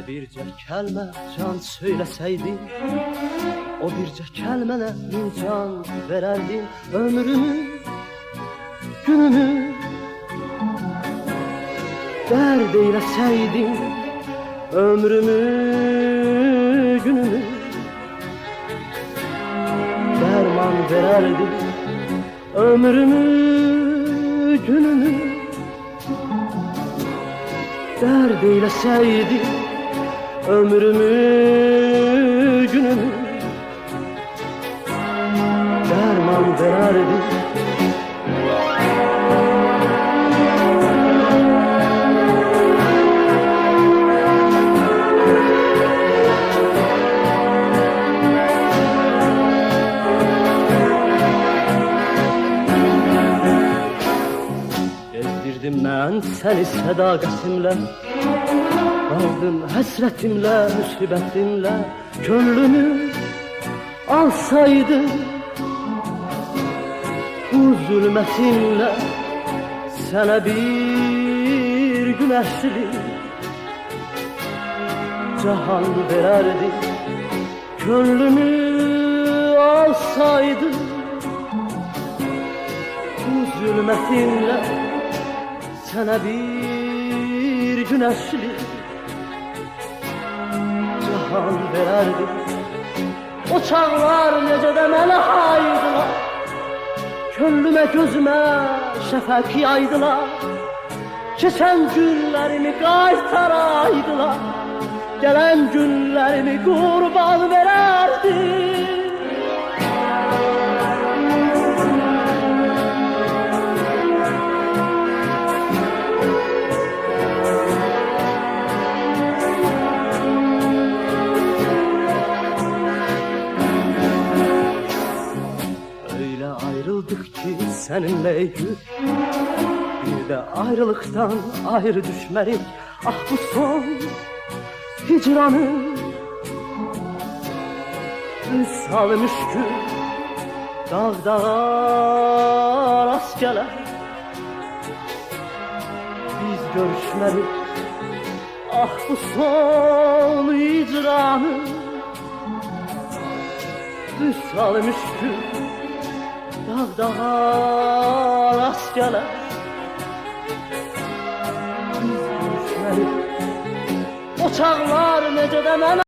bircə kəlmə can söylesəydin, o bircə kəlmənə min can verərdin. Ömrümü, günümü dərd eyləsəydin, ömrümü, günümü dərman verərdin. Ömrümü, günümü dərd eyləsəydin, ömrümü, günümü dərman verərdin. Gezdirdim mən səni sədaqətimlə, qaldım həsrətimlə, müsibətimlə. Könlümü alsaydın bu zülmətinlə, sənə bir günəşlik cahan verərdim. Könlümü alsaydın bu zülmətinlə, sənə bir günəşlik cahan verərdim. O çağlar necə də mənə haydılar, könlümə gözümə şəfəq yaydılar. Keçən günlərimi qaytaraydılar, gələn günlərimi qurban verərdim. Ayrıldık ki seninle gül, bir de ayrılıktan ayrı düşmelik. Ah bu son hicranın misal müşkül, dağdağa rast geler biz görüşmelik. Ah bu son hicranın misal müşkül, dağdağa rast geler biz görüşmelik. O çağlar necə də mənə